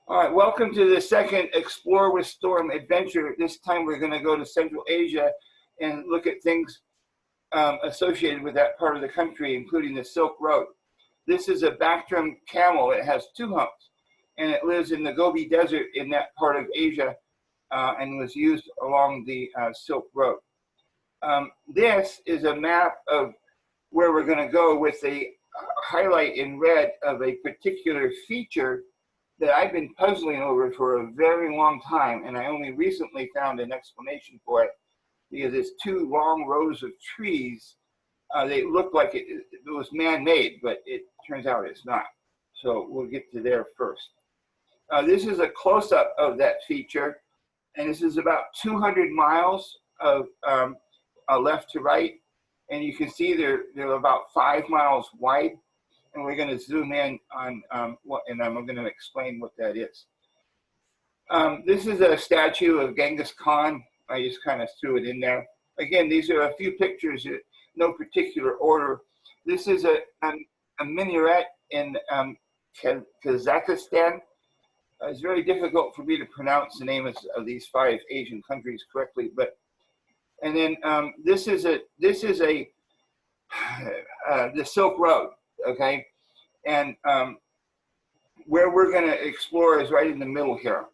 All right, welcome to the second Explore with Storm adventure. This time we're going to go to Central Asia and look at things associated with that part of the country, including the Silk Road. This is a Bactrim camel. It has two humps, and it lives in the Gobi Desert in that part of Asia and was used along the Silk Road. This is a map of where we're going to go with a highlight in red of a particular feature that I've been puzzling over for a very long time, and I only recently found an explanation for it because it's two long rows of trees. They look like it was man-made, but it turns out it's not. So we'll get to there first. This is a close-up of that feature, and this is about 200 miles of left to right, and you can see they're about 5 miles wide. And we're going to zoom in on and I'm going to explain what that is. This is a statue of Genghis Khan. I just kind of threw it in there. Again, these are a few pictures in no particular order. This is a minaret in Kazakhstan. It's very difficult for me to pronounce the names of these 5 Asian countries correctly, and then this is the Silk Road. Okay, and where we're going to explore is right in the middle here,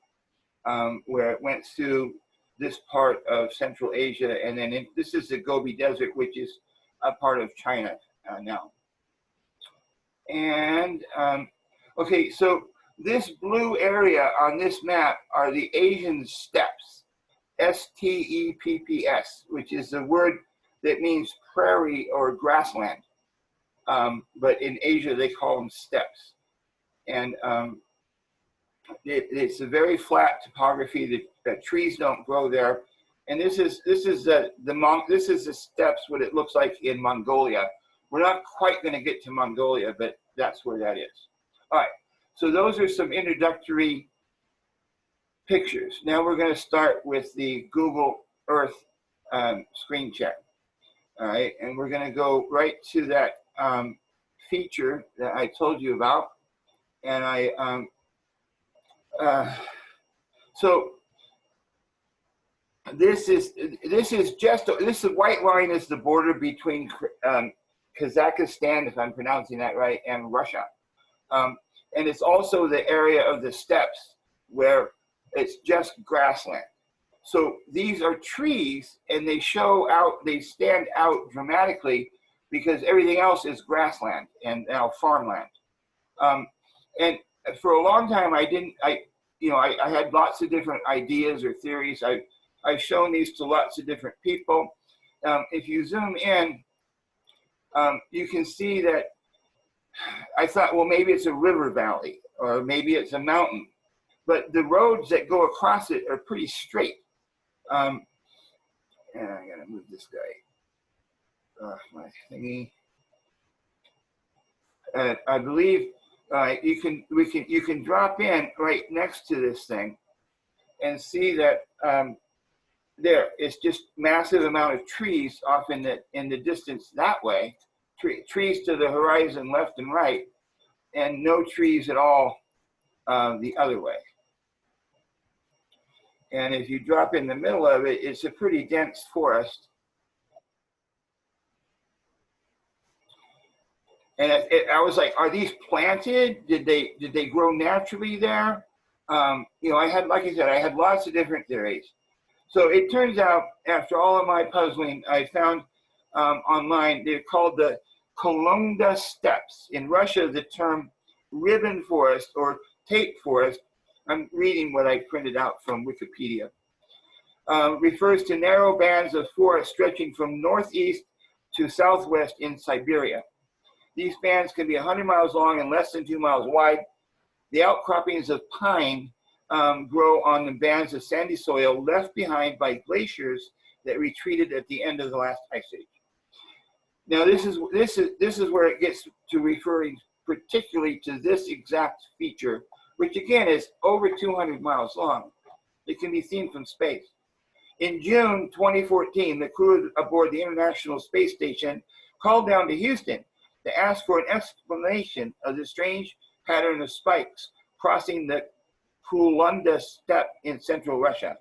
where it went through this part of Central Asia, and then this is the Gobi Desert, which is a part of China now. And okay, so this blue area on this map are the Asian steppes, S-T-E-P-P-S, which is the word that means prairie or grassland. But in Asia, they call them steppes. And it's a very flat topography that trees don't grow there. And this is the steppes, what it looks like in Mongolia. We're not quite going to get to Mongolia, but that's where that is. All right, so those are some introductory pictures. Now we're going to start with the Google Earth screen check. All right, and we're going to go right to that feature that I told you about, and so this white line is the border between Kazakhstan, if I'm pronouncing that right, and Russia, and it's also the area of the steppes where it's just grassland. So these are trees, and they stand out dramatically because everything else is grassland and now farmland. And for a long time, I had lots of different ideas or theories. I've shown these to lots of different people. If you zoom in, you can see that I thought, well, maybe it's a river valley or maybe it's a mountain, but the roads that go across it are pretty straight. And I'm gonna move this guy. My thingy. I believe you can drop in right next to this thing and see that there it's just massive amount of trees off in the distance that way. Trees to the horizon left and right, and no trees at all the other way. And if you drop in the middle of it, it's a pretty dense forest. And I was like, are these planted? Did they grow naturally there? I had, like I said, I had lots of different theories. So it turns out, after all of my puzzling, I found online, they're called the Kolonda steppes. In Russia, the term ribbon forest or tape forest, I'm reading what I printed out from Wikipedia, refers to narrow bands of forest stretching from northeast to southwest in Siberia. These bands can be 100 miles long and less than 2 miles wide. The outcroppings of pine grow on the bands of sandy soil left behind by glaciers that retreated at the end of the last ice age. Now this is where it gets to referring particularly to this exact feature, which again is over 200 miles long. It can be seen from space. In June 2014, the crew aboard the International Space Station called down to Houston to ask for an explanation of the strange pattern of spikes crossing the Pulunda steppe in central Russia.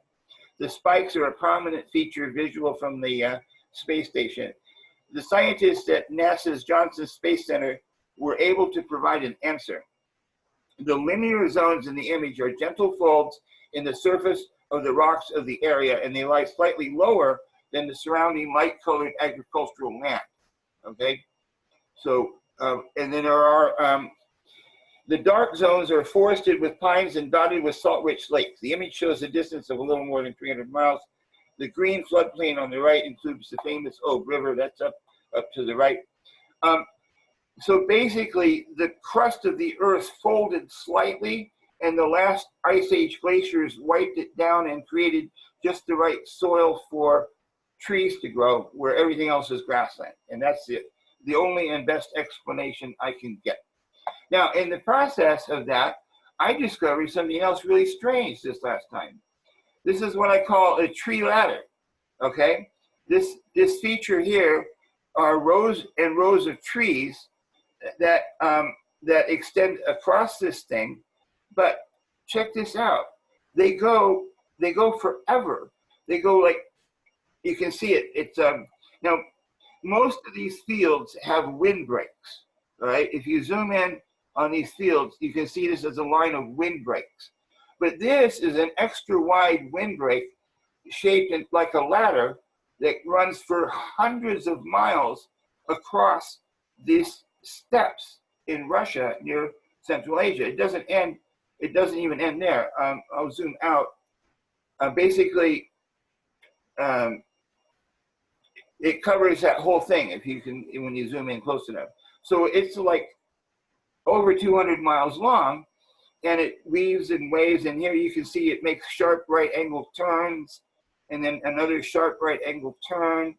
The spikes are a prominent feature visible from the space station. The scientists at NASA's Johnson Space Center were able to provide an answer. The linear zones in the image are gentle folds in the surface of the rocks of the area, and they lie slightly lower than the surrounding light-colored agricultural land. Okay, so and then there are the dark zones are forested with pines and dotted with salt-rich lakes. The image shows a distance of a little more than 300 miles. The green floodplain on the right includes the famous Ob River. That's up to the right. So basically, the crust of the Earth folded slightly, and the last ice age glaciers wiped it down and created just the right soil for trees to grow, where everything else is grassland. And that's it. The only and best explanation I can get. Now, in the process of that, I discovered something else really strange this last time. This is what I call a tree ladder, okay? This feature here are rows and rows of trees that, that extend across this thing, but check this out. They go forever. They go like, you can see it. It's, now, most of these fields have windbreaks, right? If you zoom in on these fields, you can see this as a line of windbreaks. But this is an extra wide windbreak shaped like a ladder that runs for hundreds of miles across these steppes in Russia near Central Asia. It doesn't end, it doesn't even end there. I'll zoom out. Basically, it covers that whole thing if you can, when you zoom in close enough. So it's like over 200 miles long, and it weaves and waves, and here you can see it makes sharp right angle turns, and then another sharp right angle turn,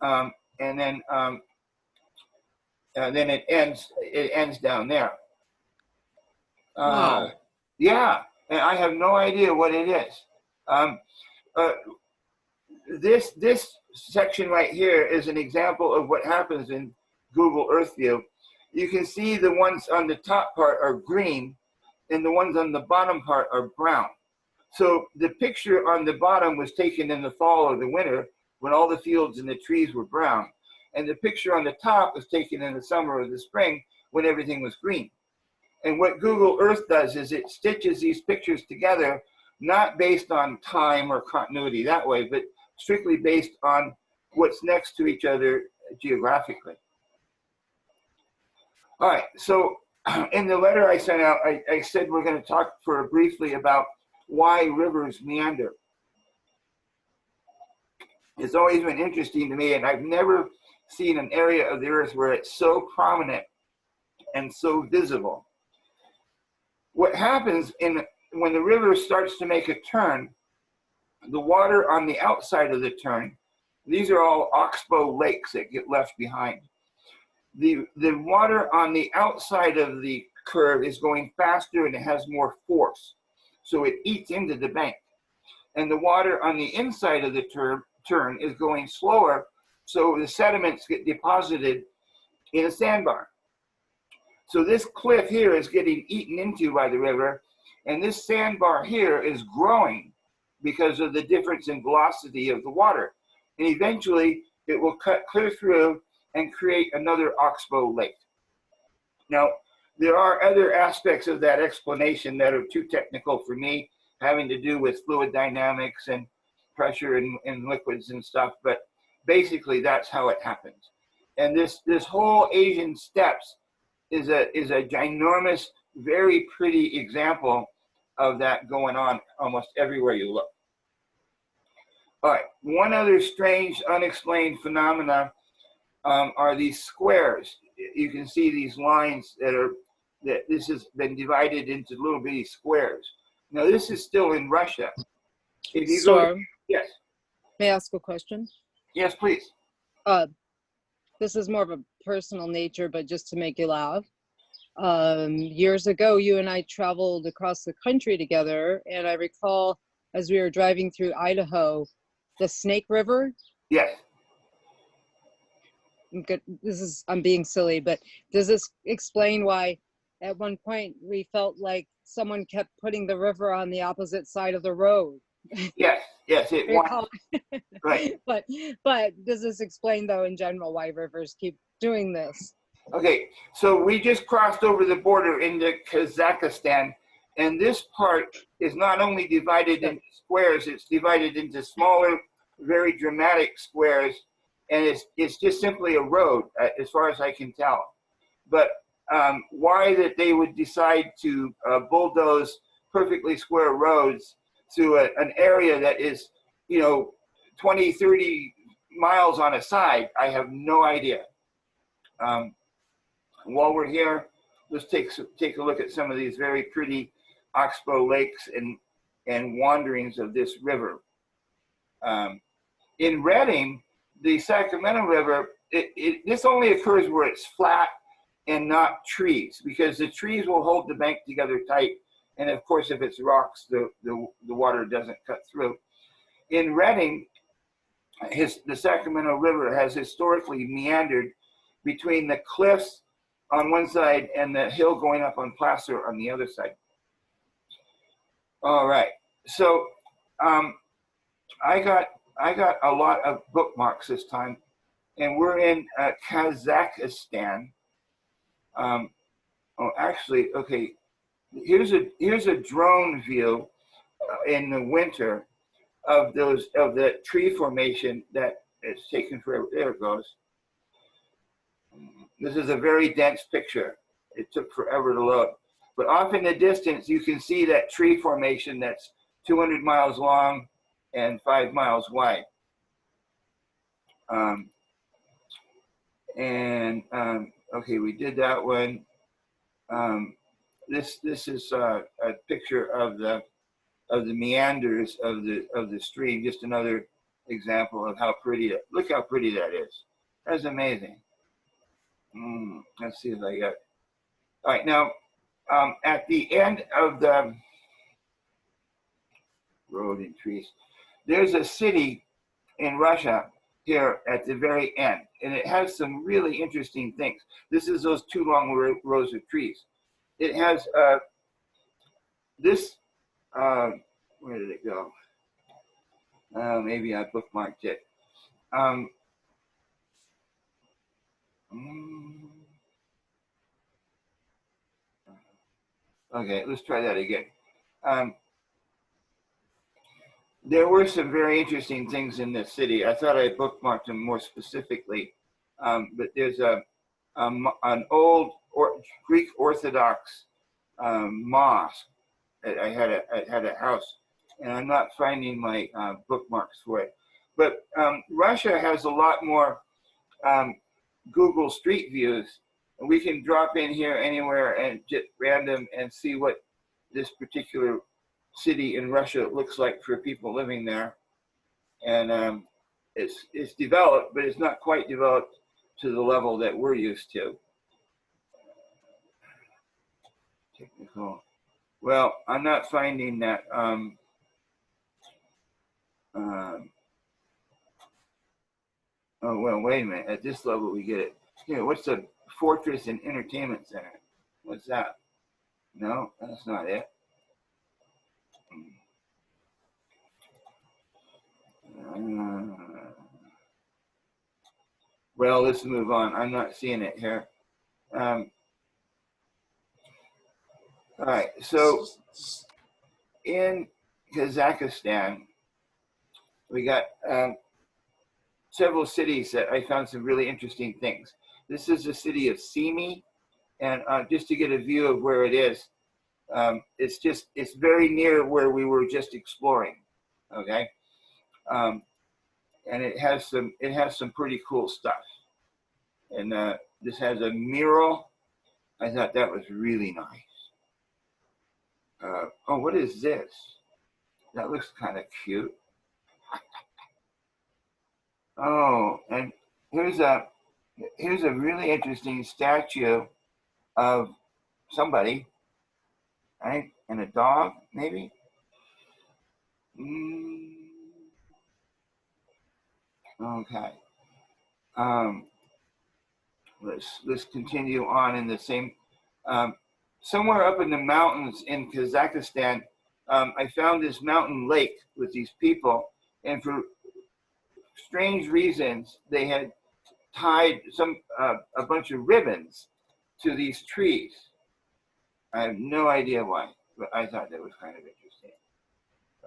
and then it ends down there. Wow. Yeah, and I have no idea what it is. This section right here is an example of what happens in Google Earth View. You can see the ones on the top part are green, and the ones on the bottom part are brown. So the picture on the bottom was taken in the fall or the winter when all the fields and the trees were brown. And the picture on the top was taken in the summer or the spring when everything was green. And what Google Earth does is it stitches these pictures together, not based on time or continuity that way, but strictly based on what's next to each other geographically. All right, so in the letter I sent out, I said we're going to talk briefly about why rivers meander. It's always been interesting to me, and I've never seen an area of the earth where it's so prominent and so visible. What happens when the river starts to make a turn, the water on the outside of the turn, these are all oxbow lakes that get left behind. The water on the outside of the curve is going faster and it has more force. So it eats into the bank. And the water on the inside of the turn is going slower, so the sediments get deposited in a sandbar. So this cliff here is getting eaten into by the river, and this sandbar here is growing because of the difference in velocity of the water. And eventually it will cut clear through and create another oxbow lake. Now, there are other aspects of that explanation that are too technical for me, having to do with fluid dynamics and pressure in liquids and stuff, but basically that's how it happens. And this whole Asian steppes is a ginormous, very pretty example of that going on almost everywhere you look. All right, one other strange, unexplained phenomena are these squares. You can see these lines that this has been divided into little bitty squares. Now this is still in Russia. If you go, yes. May I ask a question? Yes, please. This is more of a personal nature, but just to make you laugh. Years ago, you and I traveled across the country together, and I recall as we were driving through Idaho, the Snake River. Yes. I'm being silly, but does this explain why At one point, we felt like someone kept putting the river on the opposite side of the road. Yes, yes, it wants, Recall. right. But does this explain, though, in general, why rivers keep doing this? Okay, so we just crossed over the border into Kazakhstan, and this part is not only divided into squares, it's divided into smaller, very dramatic squares, and it's just simply a road, as far as I can tell. But why that they would decide to bulldoze perfectly square roads through an area that is, 20, 30 miles on a side, I have no idea. While we're here, let's take a look at some of these very pretty oxbow lakes and wanderings of this river. In Redding, the Sacramento River, this only occurs where it's flat and not trees, because the trees will hold the bank together tight, and of course, if it's rocks, the water doesn't cut through. In Redding, the Sacramento River has historically meandered between the cliffs on one side and the hill going up on Placer on the other side. All right, so I got a lot of bookmarks this time, and we're in Kazakhstan. Actually, okay. Here's a drone view in the winter of the tree formation that is taken forever. There it goes. This is a very dense picture. It took forever to load. But off in the distance, you can see that tree formation that's 200 miles long and 5 miles wide. Okay, we did that one. This is a picture of the meanders of the stream. Just another example of how pretty that. Look how pretty that is. That's amazing. Let's see if I got. All right, now at the end of the road and trees, there's a city in Russia here at the very end, and it has some really interesting things. This is those two long rows of trees. It has this. Where did it go? Maybe I bookmarked it. Okay, let's try that again. There were some very interesting things in this city. I thought I bookmarked them more specifically, but there's an old Greek Orthodox mosque. I had a house, and I'm not finding my bookmarks for it. But Russia has a lot more Google Street Views. We can drop in here anywhere and just random and see what this particular city in Russia looks like for people living there. And it's developed, but it's not quite developed to the level that we're used to. Technical. Well, I'm not finding that. Oh, well, wait a minute. At this level, we get it. Here, what's the Fortress and Entertainment Center? What's that? No, that's not it. Well, let's move on. I'm not seeing it here. All right, so in Kazakhstan, we got several cities that I found some really interesting things. This is the city of Simi, and just to get a view of where it is, it's very near where we were just exploring, okay? And it has some pretty cool stuff. And this has a mural. I thought that was really nice. Oh, what is this? That looks kind of cute. Oh, and here's a really interesting statue of somebody, right? And a dog, maybe. Okay. Let's continue on in the same. somewhere up in the mountains in Kazakhstan, I found this mountain lake with these people, and for strange reasons, they had tied a bunch of ribbons to these trees. I have no idea why, but I thought that was kind of interesting.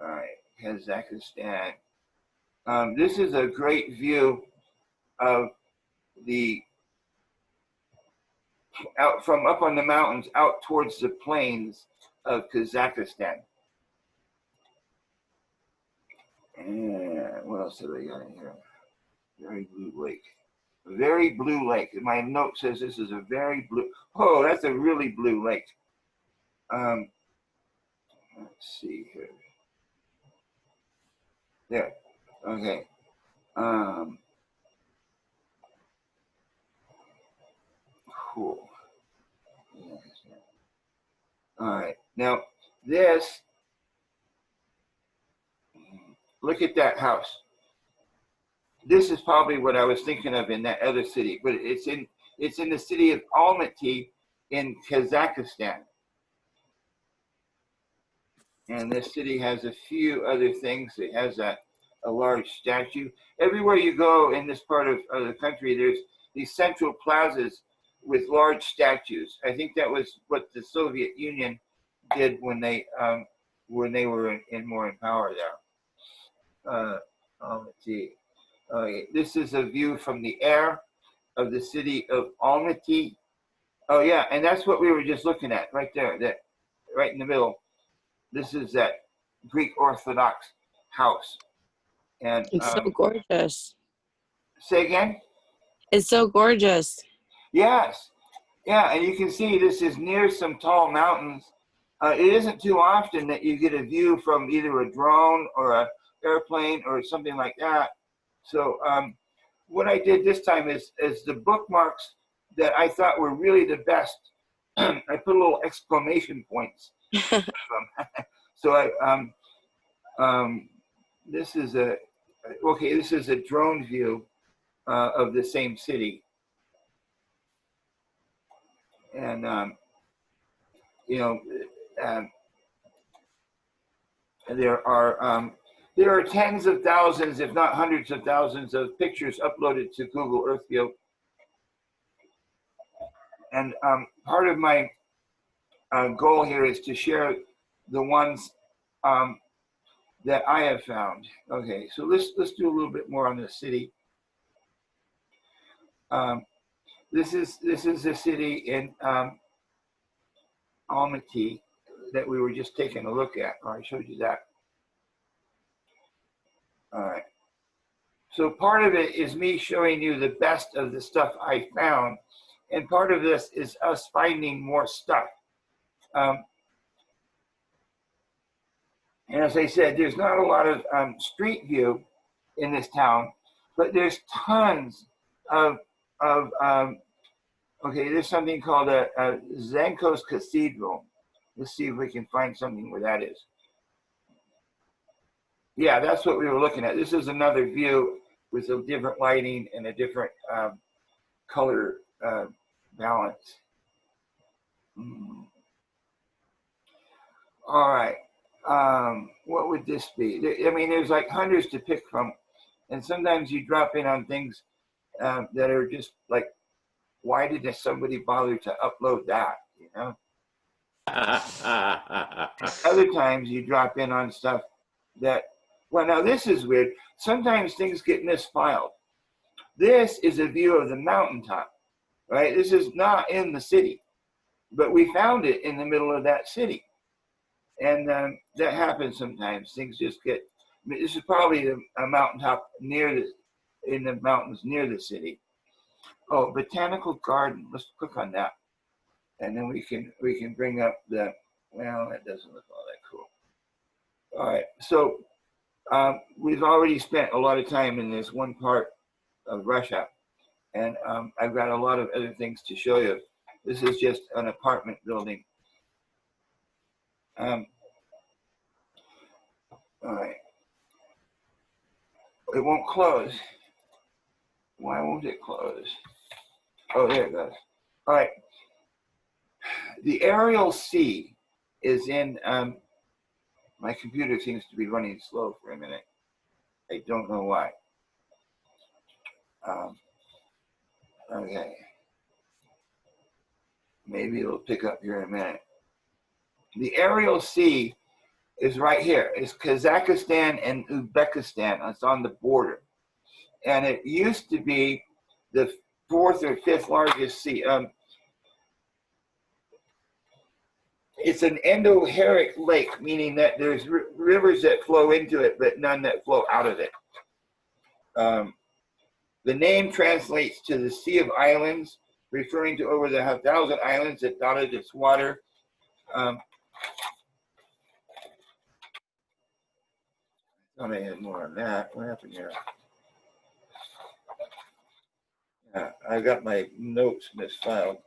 All right, Kazakhstan. This is a great view of the out from up on the mountains out towards the plains of Kazakhstan. And what else have I got in here? Very blue lake. Very blue lake. My note says this is a very blue. Oh, that's a really blue lake. Let's see here. There. Okay. Cool. All right. Now, this, look at that house. This is probably what I was thinking of in that other city, but it's in the city of Almaty in Kazakhstan. And this city has a few other things. It has a large statue. Everywhere you go in this part of the country, there's these central plazas with large statues. I think that was what the Soviet Union did when they were more in power there. Almaty. Okay, this is a view from the air of the city of Almaty. Oh yeah, and that's what we were just looking at right there, that right in the middle. This is that Greek Orthodox house. And it's so gorgeous. Say again? It's so gorgeous. Yes. Yeah, and you can see this is near some tall mountains. It isn't too often that you get a view from either a drone or an airplane or something like that. So what I did this time is the bookmarks that I thought were really the best, I put little exclamation points. So this is a drone view of the same city. And, there are tens of thousands, if not hundreds of thousands of pictures uploaded to Google Earth View. And part of my goal here is to share the ones that I have found. Okay, so let's do a little bit more on the city. This is a city in Almaty that we were just taking a look at. Oh, I showed you that. All right. So part of it is me showing you the best of the stuff I found, and part of this is us finding more stuff. And as I said, there's not a lot of street view in this town, but there's tons of okay, there's something called a Zankos Cathedral. Let's see if we can find something where that is. Yeah, that's what we were looking at. This is another view with a different lighting and a different color balance. All right. What would this be? I mean, there's like hundreds to pick from, and sometimes you drop in on things that are just like, why did somebody bother to upload that? You know. Other times you drop in on stuff that, well, now this is weird. Sometimes things get misfiled. This is a view of the mountaintop, right? This is not in the city, but we found it in the middle of that city. And that happens sometimes. Things just get, this is probably a mountaintop in the mountains near the city. Oh, botanical garden. Let's click on that. And then we can bring up the, well, that doesn't look all that cool. All right, so we've already spent a lot of time in this one part of Russia, and I've got a lot of other things to show you. This is just an apartment building. All right. It won't close. Why won't it close? Oh, there it goes. All right. The Aral Sea is in, my computer seems to be running slow for a minute. I don't know why. Okay. Maybe it'll pick up here in a minute. The Aral Sea is right here. It's Kazakhstan and Uzbekistan. It's on the border. And it used to be the fourth or fifth largest sea. It's an endorheic lake, meaning that there's rivers that flow into it, but none that flow out of it. The name translates to the Sea of Islands, referring to over the 1,000 islands that dotted its water. I thought I had more on that. What happened here? Yeah, I got my notes misfiled.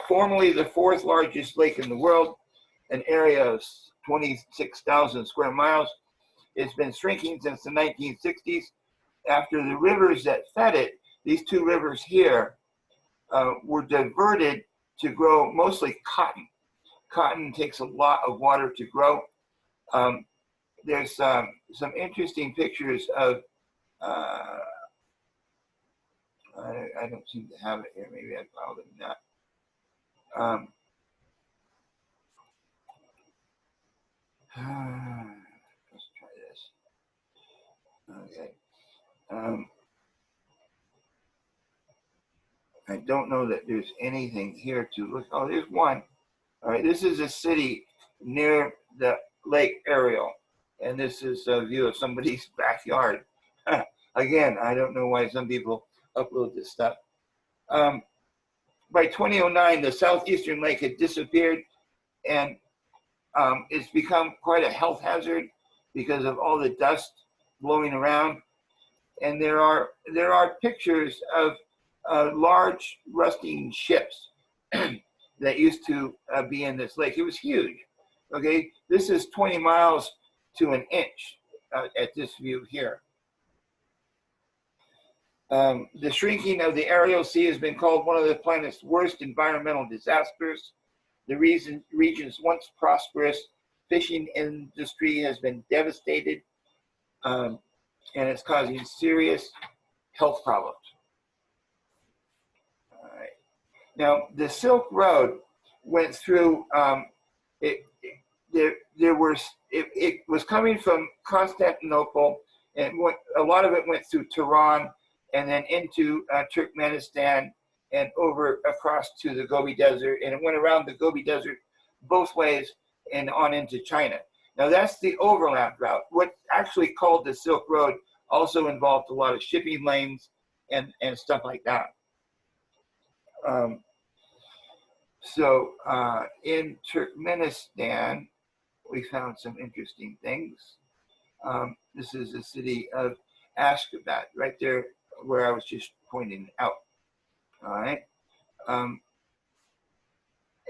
Formerly the fourth largest lake in the world, an area of 26,000 square miles, it's been shrinking since the 1960s. After the rivers that fed it, these two rivers here, were diverted to grow mostly cotton. Cotton takes a lot of water to grow. There's some interesting pictures of, I don't seem to have it here. Maybe I filed it not. Let's try this. Okay. I don't know that there's anything here to look. Oh, there's one. All right, this is a city near the Lake Aral, and this is a view of somebody's backyard. Again, I don't know why some people upload this stuff. By 2009, the southeastern lake had disappeared, and it's become quite a health hazard because of all the dust blowing around. And there are pictures of large rusting ships that used to be in this lake. It was huge. Okay, this is 20 miles to an inch at this view here. The shrinking of the Aral Sea has been called one of the planet's worst environmental disasters. The region's once prosperous fishing industry has been devastated, and it's causing serious health problems. All right. Now, the Silk Road went through, it was coming from Constantinople, and a lot of it went through Tehran and then into Turkmenistan and over across to the Gobi Desert, and it went around the Gobi Desert both ways and on into China. Now that's the overland route. What actually called the Silk Road also involved a lot of shipping lanes and stuff like that. In Turkmenistan, we found some interesting things. This is the city of Ashgabat, right there where I was just pointing out. All right.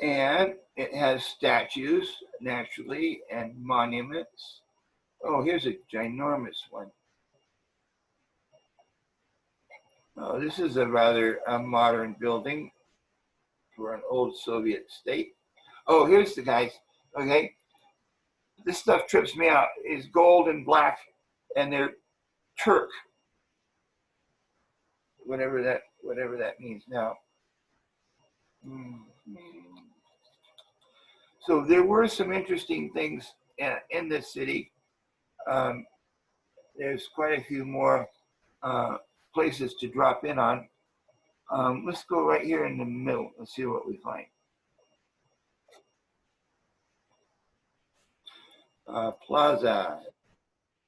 And it has statues, naturally, and monuments. Oh, here's a ginormous one. Oh, this is a rather modern building for an old Soviet state. Oh, here's the guys. Okay. This stuff trips me out. It's gold and black, and they're Turk. Whatever that means now. So there were some interesting things in this city. There's quite a few more places to drop in on. Let's go right here in the middle. Let's see what we find. Plaza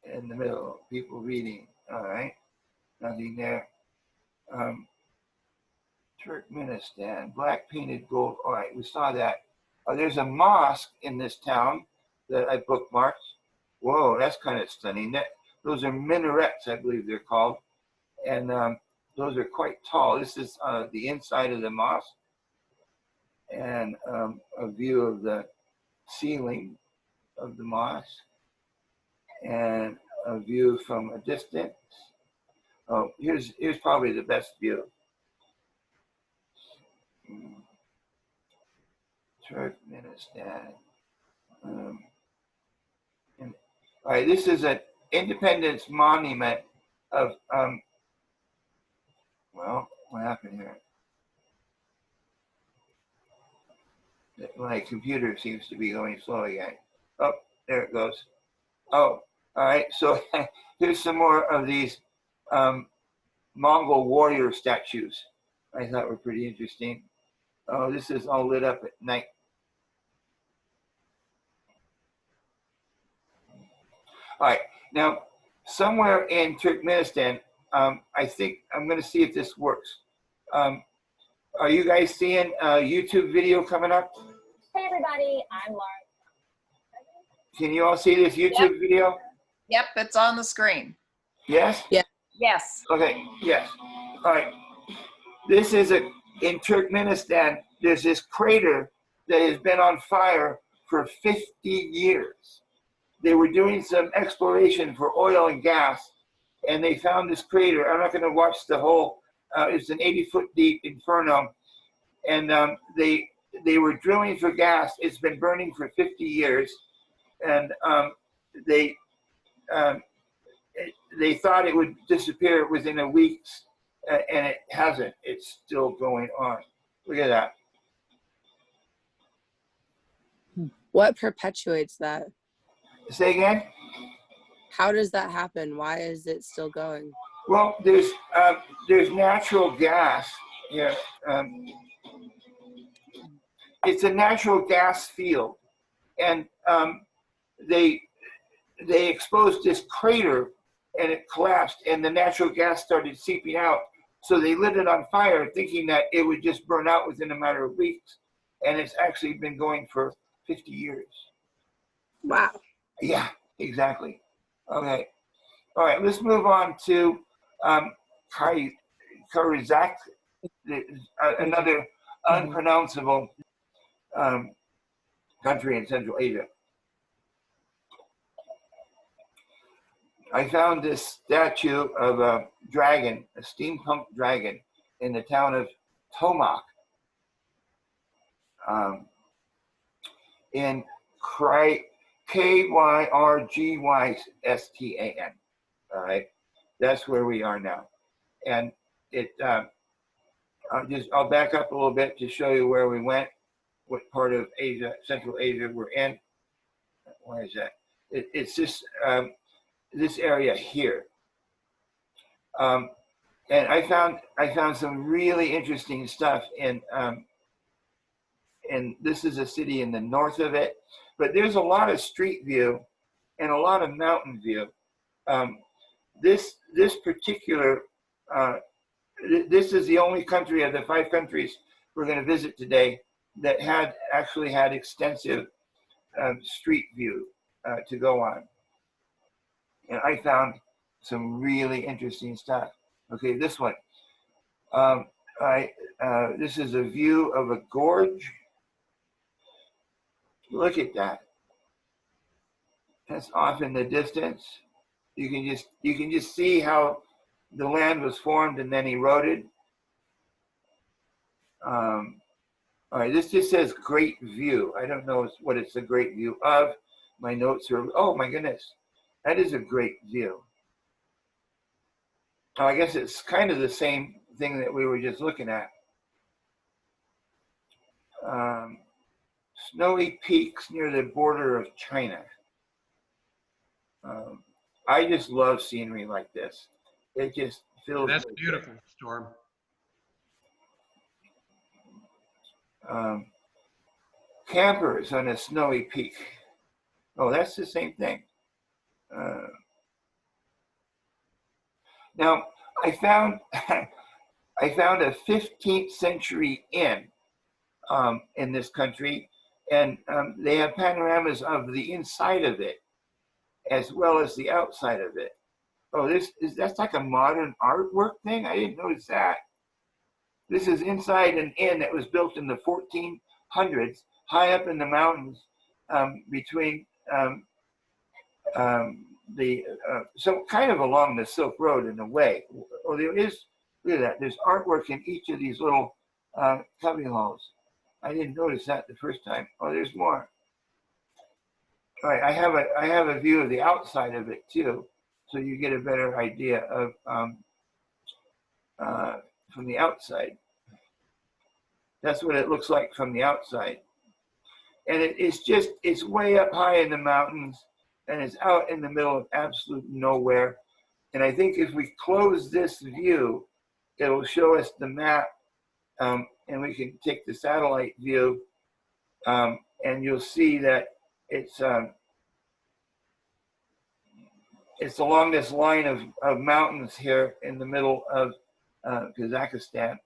in the middle, people reading. All right, nothing there. Turkmenistan, black painted gold. All right, we saw that. There's a mosque in this town that I bookmarked. Whoa, that's kind of stunning. Those are minarets, I believe they're called. And those are quite tall. This is the inside of the mosque. And a view of the ceiling of the mosque. And a view from a distance. Oh, here's probably the best view. Turkmenistan. And, all right, this is an independence monument of, well, what happened here? My computer seems to be going slow again. Oh, there it goes. Oh, all right. So here's some more of these Mongol warrior statues I thought were pretty interesting. Oh, this is all lit up at night. All right. Now, somewhere in Turkmenistan, I think I'm going to see if this works. Are you guys seeing a YouTube video coming up? Hey everybody, I'm Lauren. Can you all see this YouTube video? Yep, it's on the screen. Yes? Yeah. Yes. Okay, yes. All right. This is in Turkmenistan, there's this crater that has been on fire for 50 years. They were doing some exploration for oil and gas, and they found this crater. I'm not going to watch the whole, it's an 80-foot deep inferno, and they were drilling for gas. It's been burning for 50 years, and they thought it would disappear within a week, and it hasn't. It's still going on. Look at that. What perpetuates that? Say again? How does that happen? Why is it still going? Well, there's natural gas here. It's a natural gas field, and they exposed this crater, and it collapsed, and the natural gas started seeping out. So they lit it on fire, thinking that it would just burn out within a matter of weeks, and it's actually been going for 50 years. Wow. Yeah, exactly. Okay. All right, let's move on to Kazakh, another unpronounceable country in Central Asia. I found this statue of a dragon, a steampunk dragon, in the town of Tomak in Kyrgyzstan. All right, that's where we are now, and it. I'll back up a little bit to show you where we went, what part of Asia, Central Asia we're in. Why is that? It's this area here, and I found some really interesting stuff in. And this is a city in the north of it, but there's a lot of street view and a lot of mountain view. This particular, this is the only country of the 5 countries we're going to visit today that actually had extensive street view to go on. And I found some really interesting stuff. Okay, this one. This is a view of a gorge. Look at that. That's off in the distance. You can just see how the land was formed and then eroded. All right, this just says great view. I don't know what it's a great view of. My notes are, oh my goodness, that is a great view. Oh, I guess it's kind of the same thing that we were just looking at. Snowy peaks near the border of China. I just love scenery like this. It just feels. That's beautiful, Storm. Campers on a snowy peak. Oh, that's the same thing. Now, I found a 15th century inn in this country, and they have panoramas of the inside of it as well as the outside of it. Oh, that's like a modern artwork thing? I didn't notice that. This is inside an inn that was built in the 1400s, high up in the mountains between so kind of along the Silk Road in a way. Oh, there is, look at that, there's artwork in each of these little cubby holes. I didn't notice that the first time. Oh, there's more. All right, I have a view of the outside of it too, so you get a better idea of from the outside. That's what it looks like from the outside. And it's way up high in the mountains, and it's out in the middle of absolute nowhere. And I think if we close this view, it'll show us the map, and we can take the satellite view, and you'll see that it's along this line of mountains here in the middle of Kazakhstan.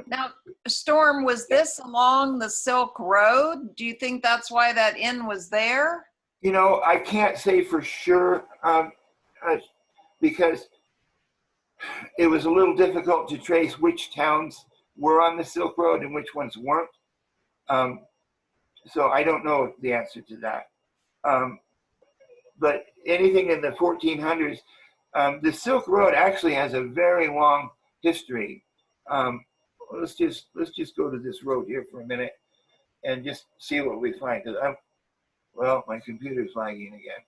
Now, Storm, was this along the Silk Road? Do you think that's why that inn was there? You know, I can't say for sure because it was a little difficult to trace which towns were on the Silk Road and which ones weren't. So I don't know the answer to that. But anything in the 1400s, the Silk Road actually has a very long history. Let's just go to this road here for a minute and just see what we find. Because well, my computer's lagging again.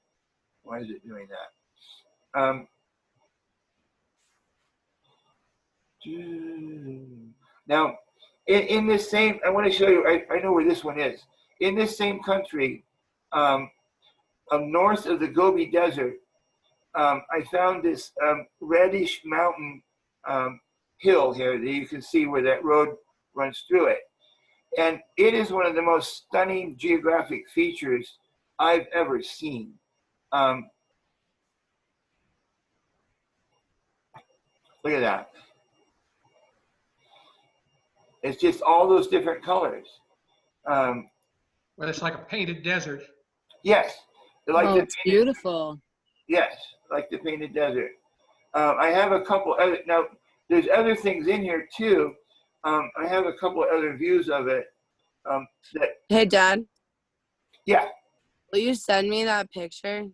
Why is it doing that? Now, in this same, I want to show you. I know where this one is. In this same country, north of the Gobi Desert, I found this reddish mountain hill here that you can see where that road runs through it. And it is one of the most stunning geographic features I've ever seen. Look at that. It's just all those different colors. Well, it's like a painted desert. Yes. Like Oh, it's beautiful. Yes, like the painted desert. I have a couple other, now there's other things in here too. I have a couple of other views of it. Hey, Dad, Yeah, will you send me that picture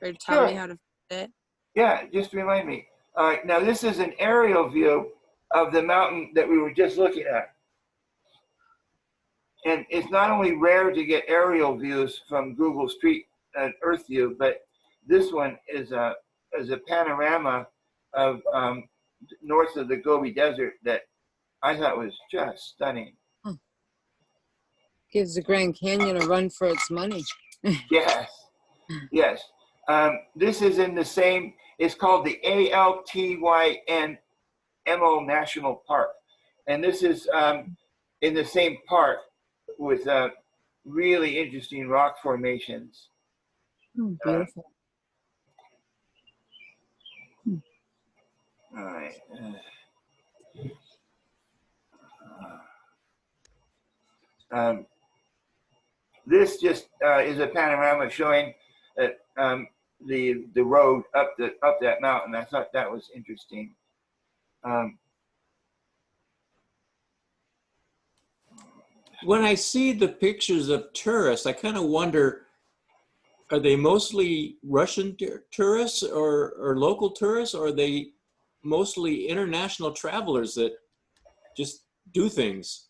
or tell me how to find it? yeah, just remind me. All right, now this is an aerial view of the mountain that we were just looking at. And it's not only rare to get aerial views from Google Street Earth View, but this one is a panorama of north of the Gobi Desert that I thought was just stunning. Gives the Grand Canyon a run for its money. Yes, yes. This is in the same, it's called the ALTYN MO National Park. And this is in the same park with really interesting rock formations. Oh, beautiful. All right. This just is a panorama showing that the road up that mountain. I thought that was interesting. When I see the pictures of tourists, I kind of wonder, are they mostly Russian tourists or local tourists, or are they mostly international travelers that just do things?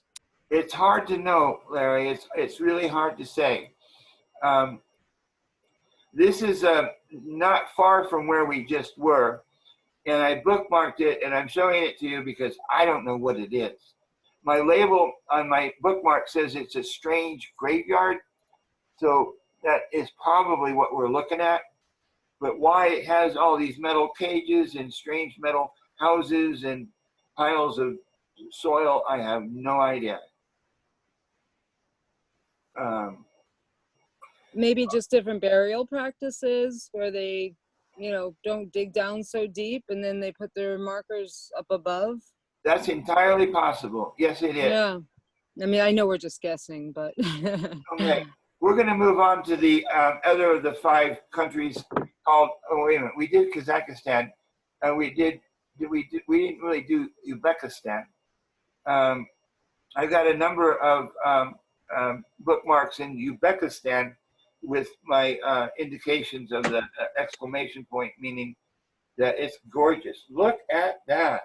It's hard to know, Larry. It's really hard to say. This is not far from where we just were, and I bookmarked it, and I'm showing it to you because I don't know what it is. My label on my bookmark says it's a strange graveyard, so that is probably what we're looking at. But why it has all these metal cages and strange metal houses and piles of soil, I have no idea. Maybe just different burial practices where they, don't dig down so deep and then they put their markers up above. That's entirely possible. Yes, it is. Yeah. I mean, I know we're just guessing, but. Okay. We're going to move on to the other of the 5 countries called, oh, wait a minute. We did Kazakhstan. We didn't really do Uzbekistan. I've got a number of bookmarks in Uzbekistan with my indications of the exclamation point, meaning that it's gorgeous. Look at that.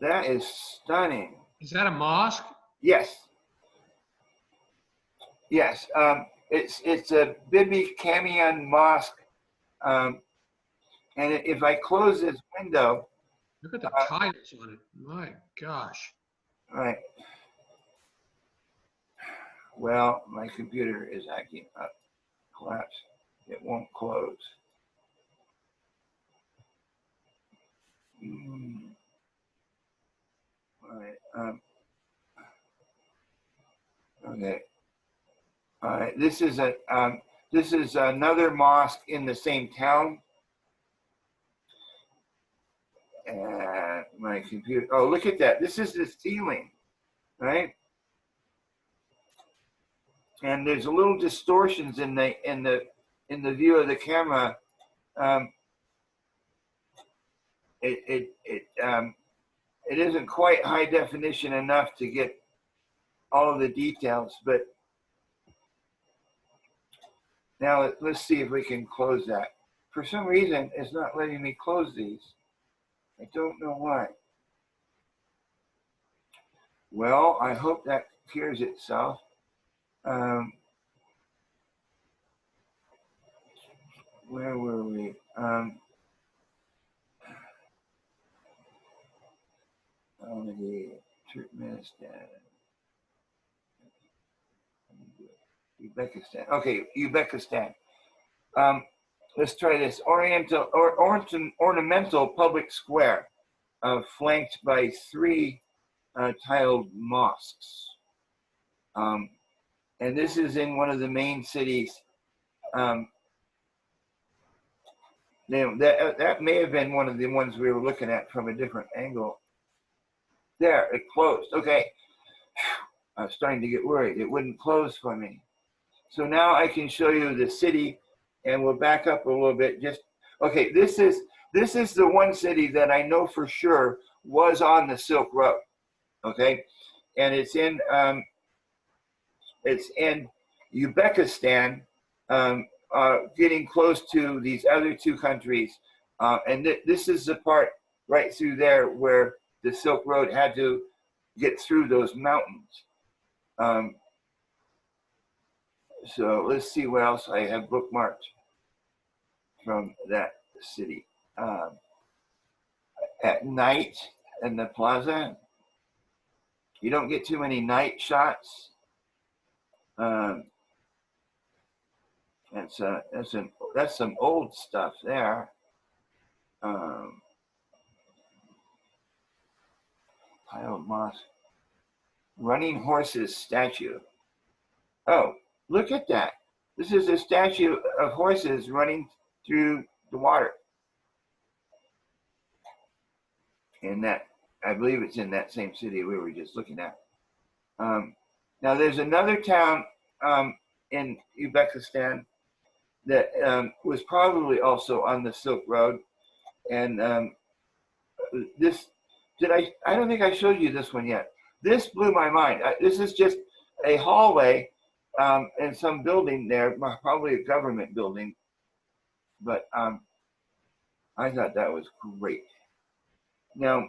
That is stunning. Is that a mosque? Yes. Yes. It's a Bibi Kamian Mosque. And if I close this window, Look at the tiles on it. My gosh. right. Well, my computer is acting up. Collapse. It won't close. All right. Okay. All right. This is another mosque in the same town. And my computer. Oh, look at that. This is the ceiling, right? And there's a little distortions in the view of the camera. It isn't quite high definition enough to get all of the details, but now let's see if we can close that. For some reason, it's not letting me close these. I don't know why. Well, I hope that clears itself. Where were we? Turkmenistan. Uzbekistan. Okay, Uzbekistan. Let's try this. Ornamental public square, flanked by 3 tiled mosques. And this is in one of the main cities. That may have been one of the ones we were looking at from a different angle. There, it closed. Okay. I was starting to get worried. It wouldn't close for me. So now I can show you the city, and we'll back up a little bit. Okay, this is the one city that I know for sure was on the Silk Road. Okay, and it's in Uzbekistan, getting close to these other 2 countries, and this is the part right through there where the Silk Road had to get through those mountains. So let's see what else I have bookmarked from that city. At night in the plaza, you don't get too many night shots. That's some old stuff there. Tiled mosque. Running horses statue. Oh, look at that. This is a statue of horses running through the water. And that, I believe it's in that same city we were just looking at. Now there's another town in Uzbekistan that was probably also on the Silk Road. And I don't think I showed you this one yet. This blew my mind. This is just a hallway and some building there, probably a government building. But I thought that was great. Now,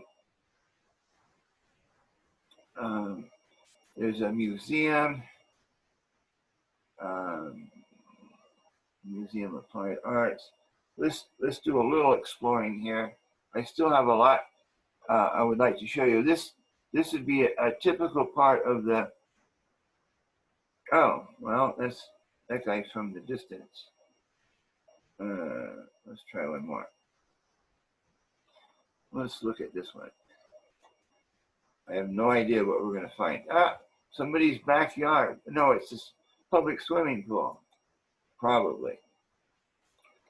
there's a museum, Museum of Applied Arts. Let's do a little exploring here. I still have a lot I would like to show you. This would be a typical part of the. Oh, well, that's that guy from the distance. Let's try one more. Let's look at this one. I have no idea what we're going to find. Somebody's backyard. No, it's this public swimming pool. Probably.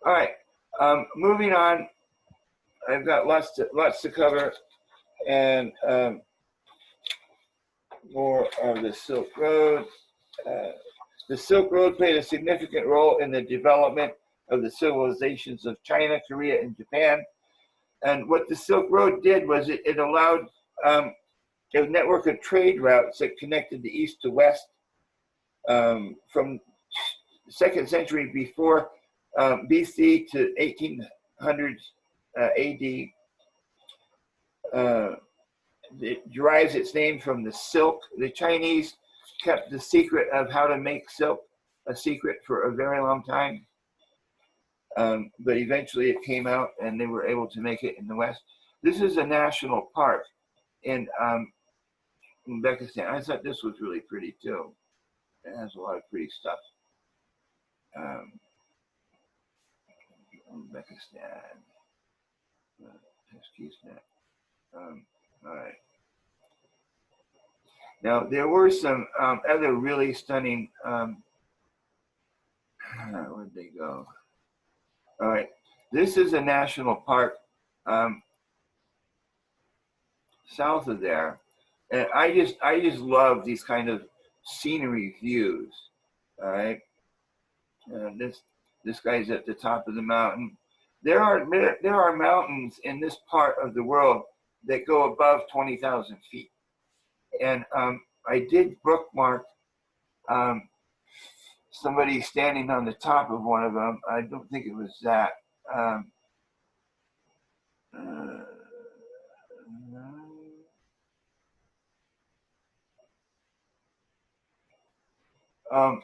All right. Moving on. I've got lots to cover, and more of the Silk Road. The Silk Road played a significant role in the development of the civilizations of China, Korea, and Japan. And what the Silk Road did was it allowed a network of trade routes that connected the east to west from the 2nd century before BC to 1800s AD. it derives its name from the silk. The Chinese kept the secret of how to make silk a secret for a very long time. But eventually it came out and they were able to make it in the West. This is a national park in Uzbekistan. I thought this was really pretty too. It has a lot of pretty stuff. Uzbekistan. Excuse me. All right. Now there were some other really stunning. Where'd they go? All right. This is a national park south of there, and I just love these kind of scenery views. All right. This guy's at the top of the mountain. There are mountains in this part of the world that go above 20,000 feet, and I did bookmark somebody standing on the top of one of them. I don't think it was that.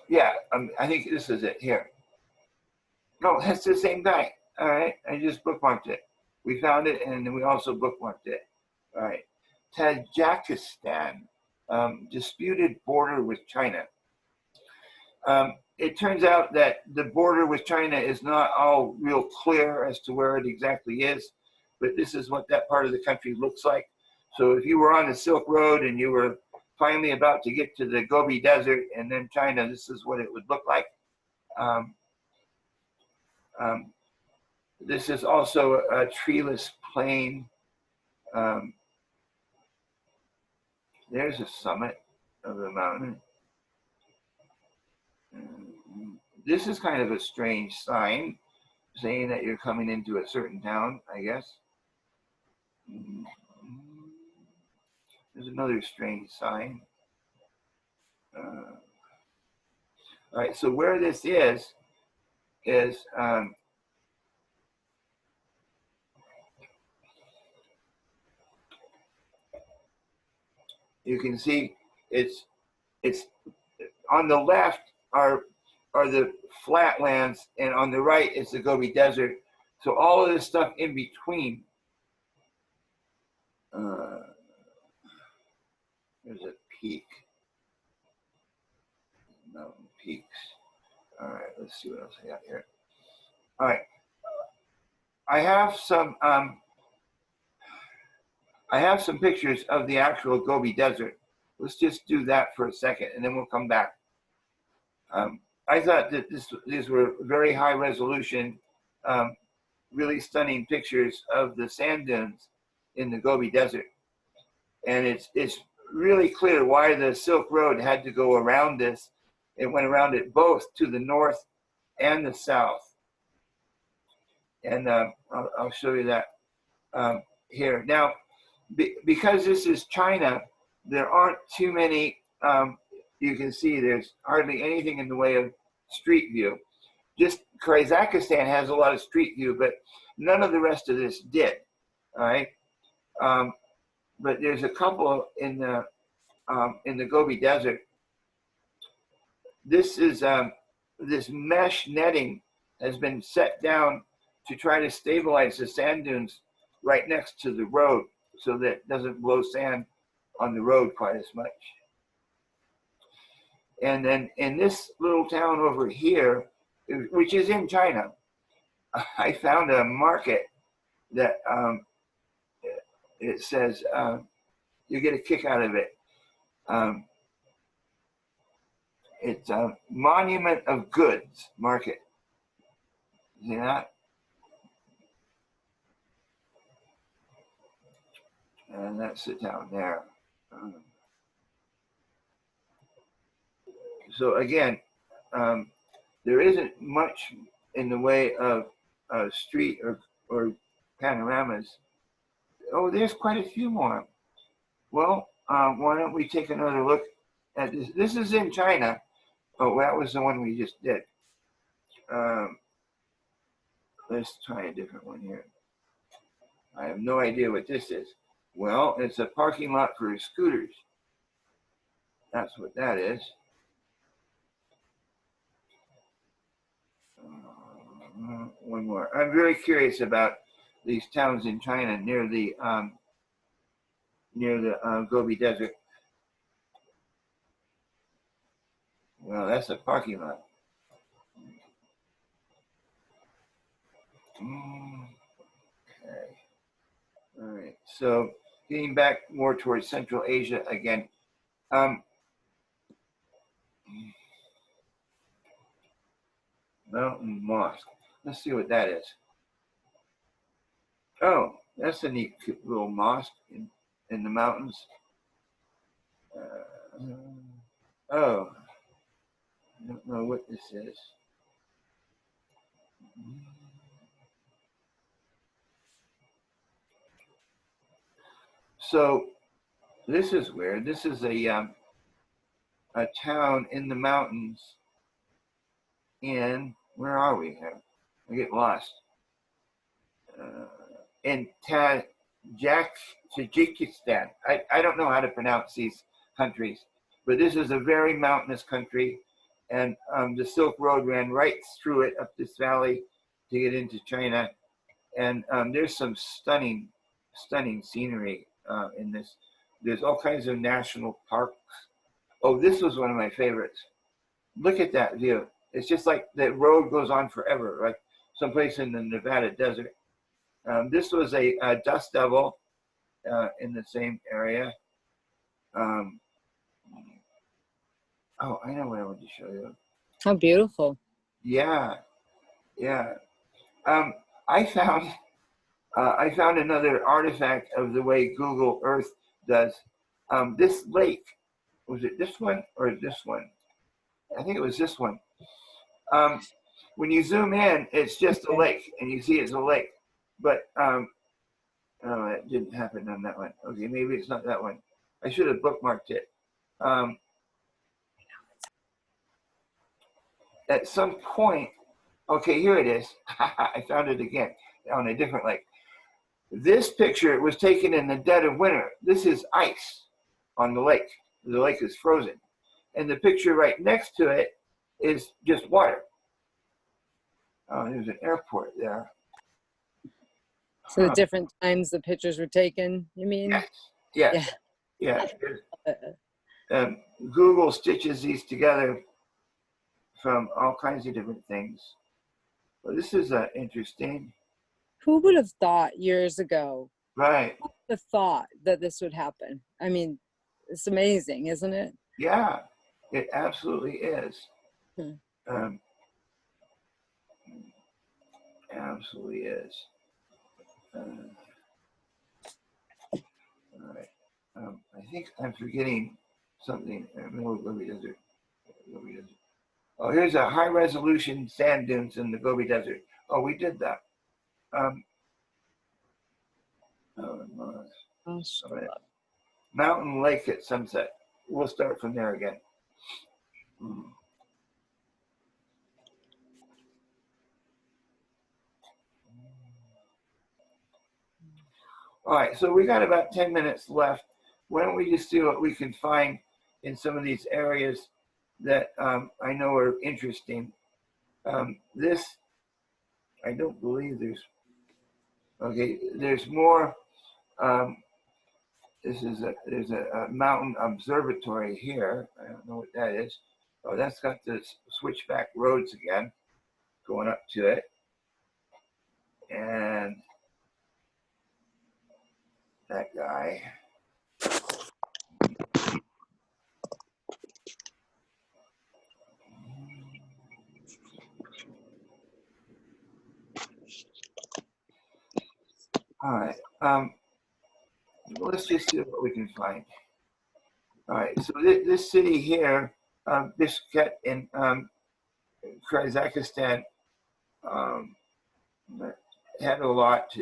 Yeah, I think this is it here. No, that's the same guy. All right, I just bookmarked it. We found it, and then we also bookmarked it. All right, Kazakhstan, disputed border with China. It turns out that the border with China is not all real clear as to where it exactly is, but this is what that part of the country looks like. So if you were on the Silk Road and you were finally about to get to the Gobi Desert and then China, this is what it would look like. This is also a treeless plain. There's a summit of the mountain. This is kind of a strange sign saying that you're coming into a certain town, I guess. There's another strange sign. All right, so where this is you can see it's on the left are the flatlands, and on the right is the Gobi Desert. So all of this stuff in between. There's a peak. Mountain peaks. All right, let's see what else I got here. All right, I have some pictures of the actual Gobi Desert. Let's just do that for a second, and then we'll come back. I thought that these were very high resolution, really stunning pictures of the sand dunes in the Gobi Desert. And it's really clear why the Silk Road had to go around this. It went around it both to the north and the south. And I'll show you that here. Now, because this is China, there aren't too many, you can see there's hardly anything in the way of street view. Just Kazakhstan has a lot of street view, but none of the rest of this did, all right? But there's a couple in the Gobi Desert. This is this mesh netting has been set down to try to stabilize the sand dunes right next to the road so that it doesn't blow sand on the road quite as much. And then in this little town over here, which is in China, I found a market that it says you get a kick out of it. It's a Monument of Goods market. See that? And that's it down there. So again, there isn't much in the way of street or panoramas. Oh, there's quite a few more. Well, why don't we take another look at this? This is in China. Oh, that was the one we just did. Let's try a different one here. I have no idea what this is. Well, it's a parking lot for scooters. That's what that is. One more. I'm very curious about these towns in China near the Gobi Desert. Well, that's a parking lot. Okay. All right. So getting back more towards Central Asia again. Mountain Mosque. Let's see what that is. Oh, that's a neat little mosque in the mountains. Oh, I don't know what this is. So this is weird. This is a town in the mountains in, where are we here? I get lost. In Tajikistan. I don't know how to pronounce these countries, but this is a very mountainous country, and the Silk Road ran right through it up this valley to get into China, and there's some stunning scenery in this. There's all kinds of national parks. Oh, this was one of my favorites. Look at that view. It's just like the road goes on forever, like someplace in the Nevada desert. This was a dust devil in the same area. Oh, I know what I want to show you. How beautiful. Yeah, yeah. I found another artifact of the way Google Earth does. This lake, was it this one or this one? I think it was this one. When you zoom in, it's just a lake, and you see it's a lake. But oh, it didn't happen on that one. Okay, maybe it's not that one. I should have bookmarked it. At some point, okay, here it is. I found it again on a different lake. This picture was taken in the dead of winter. This is ice on the lake. The lake is frozen. And the picture right next to it is just water. Oh, there's an airport there. So the different times the pictures were taken, you mean? Yes. Yeah. Google stitches these together from all kinds of different things. Well, this is interesting. Who would have thought years ago? Right. Who would have thought that this would happen? I mean, it's amazing, isn't it? Yeah, it absolutely is. Absolutely is. All right. I think I'm forgetting something. Gobi Desert. Oh, here's a high resolution sand dunes in the Gobi Desert. Oh, we did that. Mountain Lake at sunset. We'll start from there again. All right, so we got about 10 minutes left. Why don't we just see what we can find in some of these areas that I know are interesting. This, I don't believe there's, okay, there's more. There's a mountain observatory here. I don't know what that is. Oh, that's got the switchback roads again, going up to it. And that guy. All right. Let's just see what we can find. All right. So this city here, Bishkek in Kazakhstan, had a lot,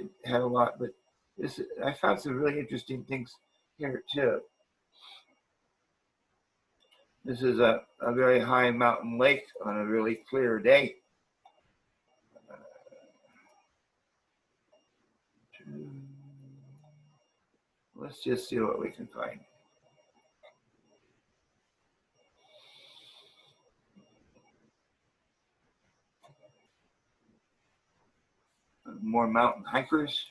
but this, I found some really interesting things here too. This is a very high mountain lake on a really clear day. Let's just see what we can find. More mountain hikers.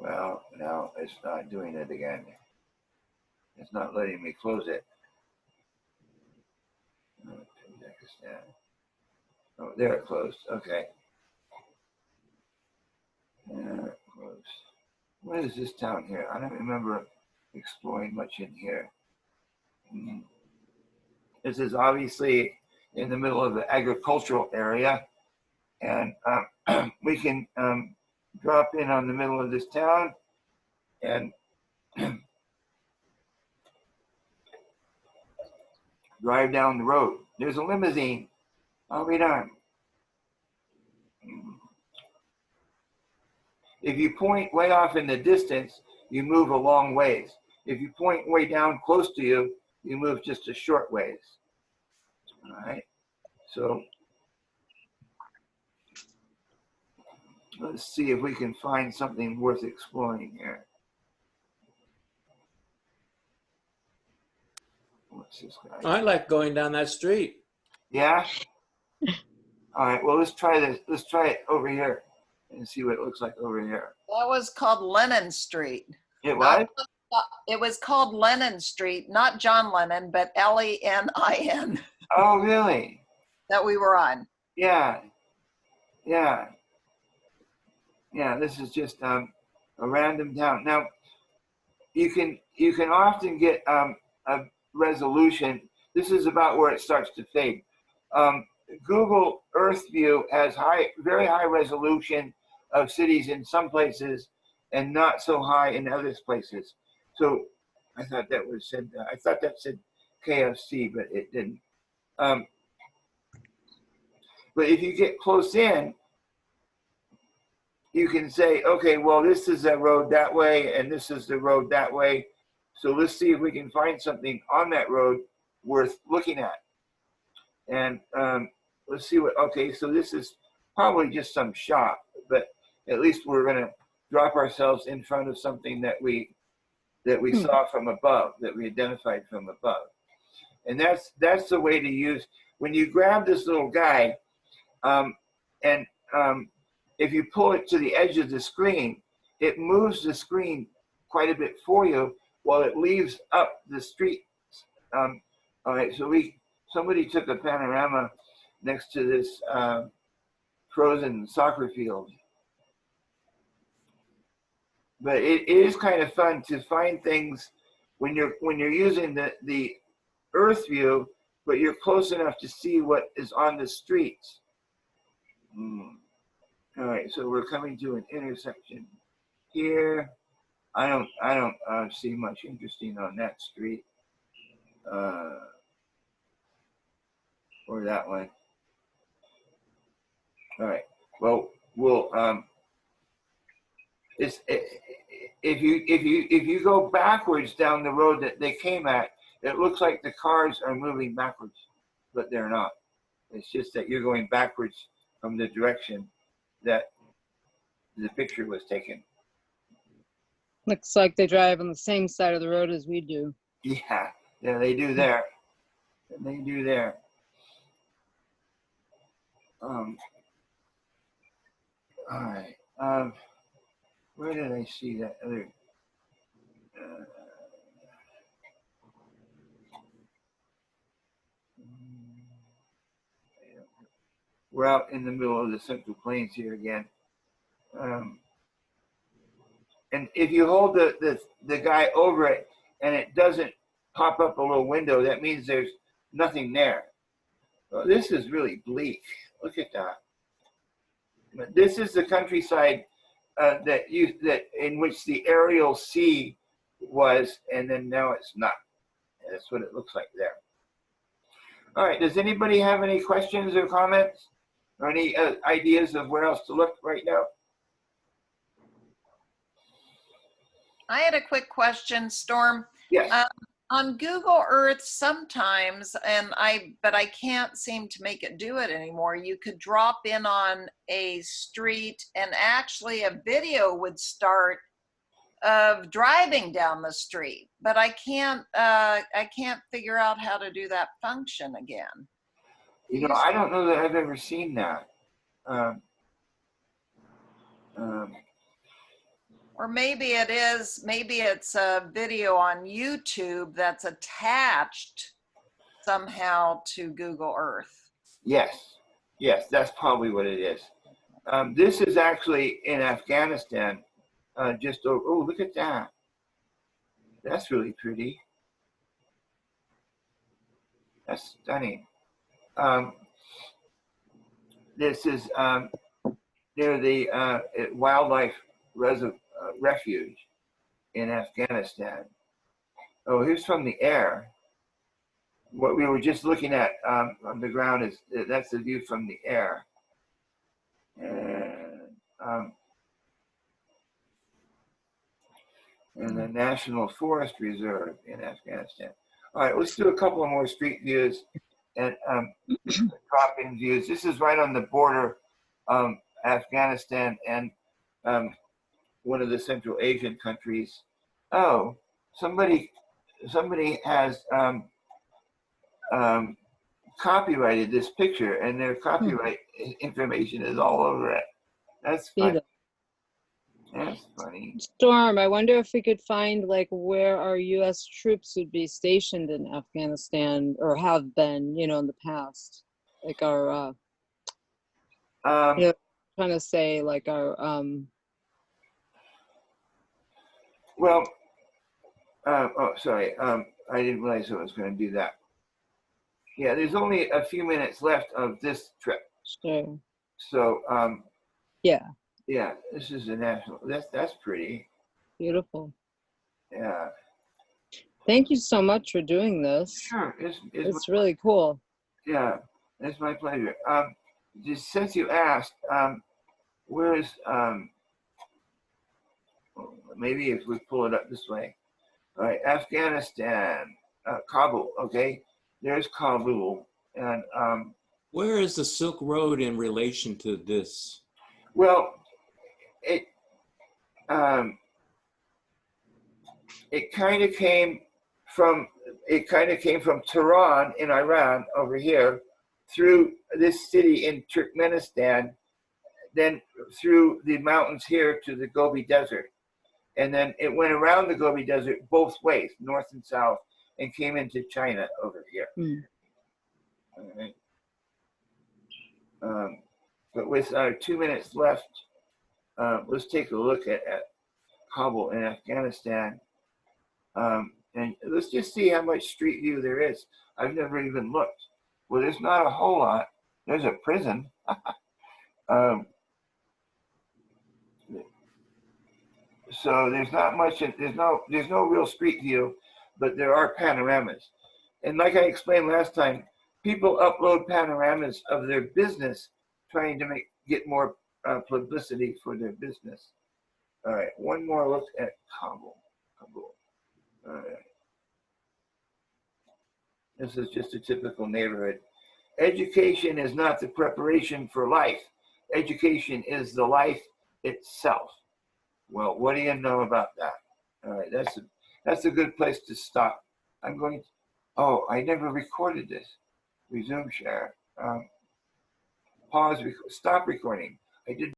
Well, no, it's not doing it again. It's not letting me close it. Kazakhstan. Oh, there it closed. Okay. It closed. What is this town here? I don't remember exploring much in here. This is obviously in the middle of the agricultural area, and we can drop in on the middle of this town and drive down the road. There's a limousine. I'll be darned. If you point way off in the distance, you move a long ways. If you point way down close to you, you move just a short ways. All right. So let's see if we can find something worth exploring here. What's this guy? I like going down that street. Yeah? All right, well, let's try this. Let's try it over here and see what it looks like over here. That was called Lennon Street. It was? It was called Lennon Street, not John Lennon, but Lenin, Oh, really? that we were on. Yeah. Yeah. Yeah, this is just a random town. Now, you can often get a resolution. This is about where it starts to fade. Google Earth View has very high resolution of cities in some places and not so high in other places. So I thought that said KFC, but it didn't. But if you get close in, you can say, okay, well, this is a road that way, and this is the road that way. So let's see if we can find something on that road worth looking at. And let's see what, okay, so this is probably just some shop, but at least we're gonna drop ourselves in front of something that we saw from above, that we identified from above. And that's the way to use, when you grab this little guy, if you pull it to the edge of the screen, it moves the screen quite a bit for you while it leaves up the street. All right, so somebody took a panorama next to this frozen soccer field. But it is kind of fun to find things when you're using the Earth view, but you're close enough to see what is on the streets. All right, so we're coming to an intersection here. I don't see much interesting on that street, or that one. All right. Well, we'll if you go backwards down the road that they came at, it looks like the cars are moving backwards, but they're not. It's just that you're going backwards from the direction that the picture was taken. Looks like they drive on the same side of the road as we do. Yeah, they do there. They do there. All right. Where did I see that other? We're out in the middle of the Central Plains here again. And if you hold the guy over it and it doesn't pop up a little window, that means there's nothing there. Well, this is really bleak. Look at that. This is the countryside in which the aerial sea was, and then now it's not. That's what it looks like there. All right, does anybody have any questions or comments or any ideas of where else to look right now? I had a quick question, Storm. Yes. On Google Earth sometimes, but I can't seem to make it do it anymore. You could drop in on a street and actually a video would start of driving down the street, but I can't figure out how to do that function again. You know, I don't know that I've ever seen that. Or maybe it's a video on YouTube that's attached somehow to Google Earth. Yes, that's probably what it is. This is actually in Afghanistan. Oh, look at that. That's really pretty. That's stunning. This is near the wildlife refuge in Afghanistan. Oh, here's from the air. What we were just looking at on the ground that's the view from the air. And the National Forest Reserve in Afghanistan. All right, let's do a couple of more street views and drop-in views. This is right on the border of Afghanistan and one of the Central Asian countries. Oh, somebody has copyrighted this picture, and their copyright information is all over it. That's funny. That's funny. Storm, I wonder if we could find like where our U.S. troops would be stationed in Afghanistan or have been, you know, in the past. Like our, you know, trying to say like our, Well, oh, sorry. I didn't realize I was going to do that. Yeah, there's only a few minutes left of this trip. sure. So, Yeah, this is a national. That's pretty. beautiful. Yeah. Thank you so much for doing this. Sure. It's really cool. Yeah, it's my pleasure. Just since you asked, where's maybe if we pull it up this way. All right, Afghanistan, Kabul. Okay, there's Kabul, and Where is the Silk Road in relation to this? well, it kind of came from Tehran in Iran over here, through this city in Turkmenistan, then through the mountains here to the Gobi Desert. And then it went around the Gobi Desert both ways, north and south, and came into China over here. All right. But with 2 minutes left, let's take a look at Kabul in Afghanistan. And let's just see how much street view there is. I've never even looked. Well, there's not a whole lot. There's a prison. So there's not much. There's no real street view, but there are panoramas. And like I explained last time, people upload panoramas of their business, trying to get more publicity for their business. All right, one more look at Kabul. All right. This is just a typical neighborhood. Education is not the preparation for life. Education is the life itself. Well, what do you know about that? All right, that's a good place to stop. I'm going to, oh, I never recorded this. Resume share. Pause, stop recording. I did